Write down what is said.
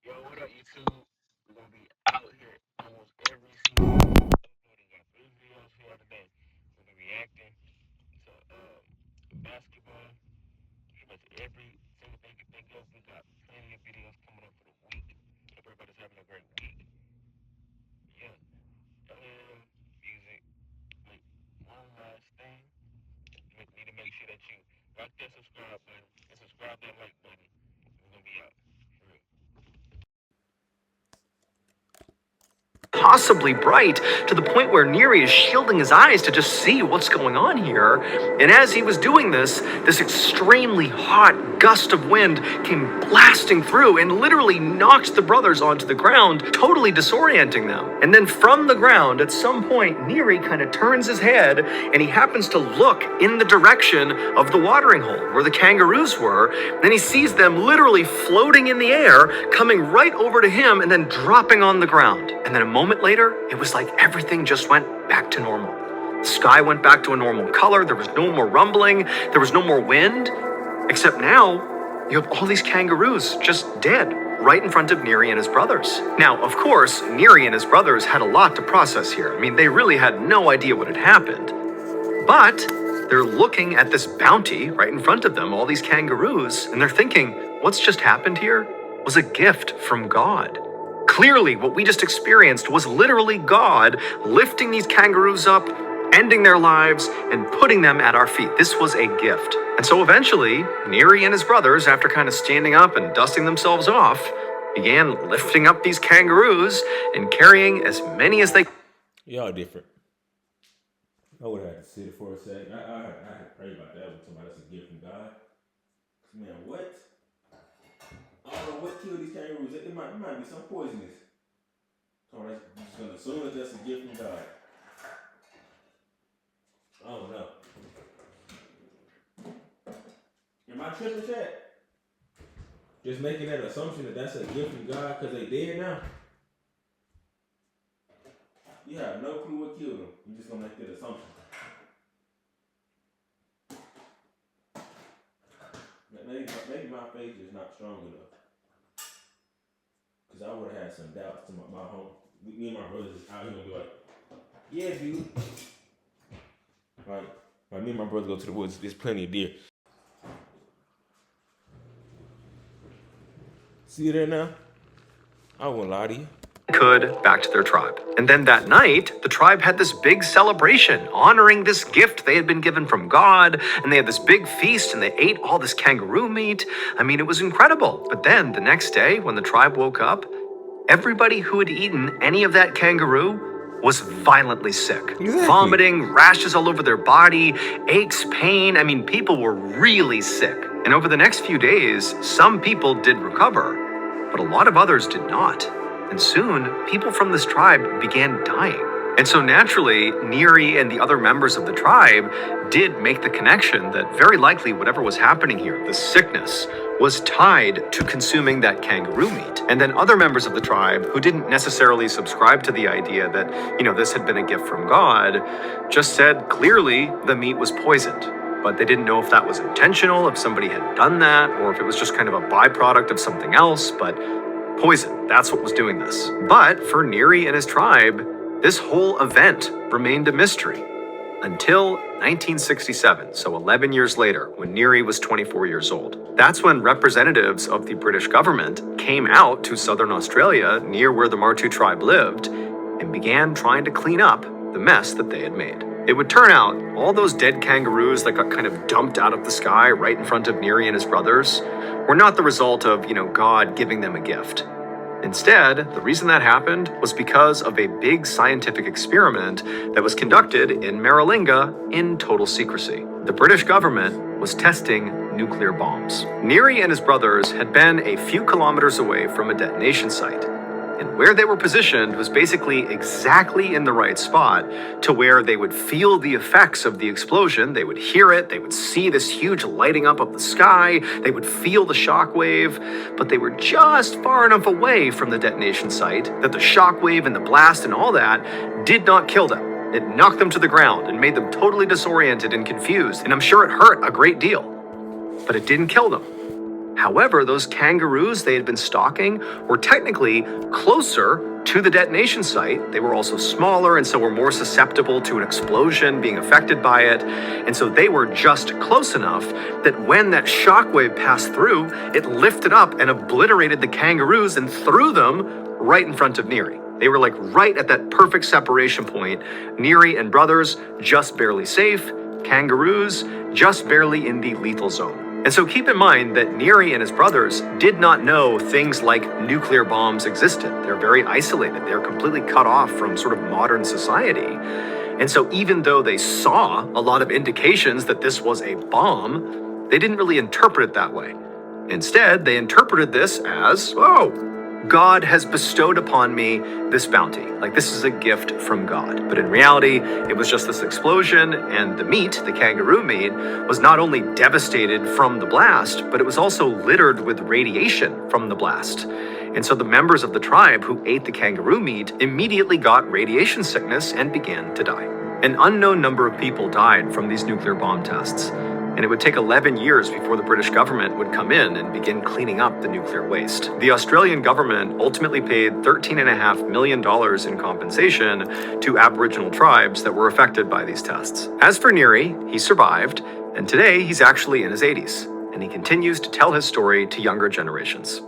Yo, what up, YouTube? We're gonna be out here almost every single uploading. Got 3 videos here today. We're gonna be reacting to basketball. Pretty much every single thing you think of. We got plenty of videos coming up for the week. Hope everybody's having a great week. Yeah. Music. Wait, one last thing. Need to make sure that you rock that subscribe button and subscribe that like button. We're gonna be out. For real. Possibly bright to the point where Neri is shielding his eyes to just see what's going on here. And as he was doing this, this extremely hot gust of wind came blasting through and literally knocked the brothers onto the ground, totally disorienting them. And then from the ground, at some point, Neri kind of turns his head and he happens to look in the direction of the watering hole where the kangaroos were. Then he sees them literally floating in the air, coming right over to him and then dropping on the ground. And then a moment later, it was like everything just went back to normal. The sky went back to a normal color. There was no more rumbling. There was no more wind. Except now, you have all these kangaroos just dead right in front of Neri and his brothers. Now, of course, Neri and his brothers had a lot to process here. I mean, they really had no idea what had happened. But they're looking at this bounty right in front of them, all these kangaroos, and they're thinking, what's just happened here was a gift from God. Clearly, what we just experienced was literally God lifting these kangaroos up, ending their lives, and putting them at our feet. This was a gift. And so eventually, Neri and his brothers, after kind of standing up and dusting themselves off, began lifting up these kangaroos and carrying as many as they... Y'all different. I would have had to sit it for a second. I had to pray about that with somebody that's a gift from God. Man, what? I don't know what killed these kangaroos. It might be some poisonous. So I'm just gonna assume that that's a gift from God. I don't know. Am I tripping, chat? Just making that assumption that that's a gift from God because they dead now? You have no clue what killed them. You're just gonna make that assumption. Maybe my faith is not strong enough. Because I would have had some doubts to my home. Me and my brothers is out here gonna be like, yeah, dude. Like me and my brother go to the woods, there's plenty of deer. See you there now? I won't lie to you. Could back to their tribe. And then that night, the tribe had this big celebration honoring this gift they had been given from God, and they had this big feast and they ate all this kangaroo meat. I mean, it was incredible. But then the next day, when the tribe woke up, everybody who had eaten any of that kangaroo was violently sick. Exactly. Vomiting, rashes all over their body, aches, pain. I mean, people were really sick. And over the next few days, some people did recover, but a lot of others did not. And soon, people from this tribe began dying. And so naturally, Neri and the other members of the tribe did make the connection that very likely whatever was happening here, the sickness, was tied to consuming that kangaroo meat. And then other members of the tribe who didn't necessarily subscribe to the idea that, this had been a gift from God, just said clearly the meat was poisoned. But they didn't know if that was intentional, if somebody had done that, or if it was just kind of a byproduct of something else. But poison, that's what was doing this. But for Neri and his tribe, this whole event remained a mystery until 1967, so 11 years later, when Neri was 24 years old. That's when representatives of the British government came out to southern Australia, near where the Martu tribe lived, and began trying to clean up the mess that they had made. It would turn out all those dead kangaroos that got kind of dumped out of the sky right in front of Neri and his brothers were not the result of, God giving them a gift. Instead, the reason that happened was because of a big scientific experiment that was conducted in Maralinga in total secrecy. The British government was testing nuclear bombs. Neri and his brothers had been a few kilometers away from a detonation site. And where they were positioned was basically exactly in the right spot to where they would feel the effects of the explosion. They would hear it. They would see this huge lighting up of the sky. They would feel the shockwave. But they were just far enough away from the detonation site that the shockwave and the blast and all that did not kill them. It knocked them to the ground and made them totally disoriented and confused. And I'm sure it hurt a great deal. But it didn't kill them. However, those kangaroos they had been stalking were technically closer to the detonation site. They were also smaller and so were more susceptible to an explosion being affected by it. And so they were just close enough that when that shockwave passed through, it lifted up and obliterated the kangaroos and threw them right in front of Neary. They were like right at that perfect separation point. Neary and brothers just barely safe, kangaroos just barely in the lethal zone. And so keep in mind that Neary and his brothers did not know things like nuclear bombs existed. They're very isolated. They're completely cut off from sort of modern society. And so even though they saw a lot of indications that this was a bomb, they didn't really interpret it that way. Instead, they interpreted this as, oh, God has bestowed upon me this bounty. Like this is a gift from God. But in reality, it was just this explosion, and the meat, the kangaroo meat, was not only devastated from the blast, but it was also littered with radiation from the blast. And so the members of the tribe who ate the kangaroo meat immediately got radiation sickness and began to die. An unknown number of people died from these nuclear bomb tests. And it would take 11 years before the British government would come in and begin cleaning up the nuclear waste. The Australian government ultimately paid $13.5 million in compensation to Aboriginal tribes that were affected by these tests. As for Neary, he survived, and today he's actually in his 80s, and he continues to tell his story to younger generations.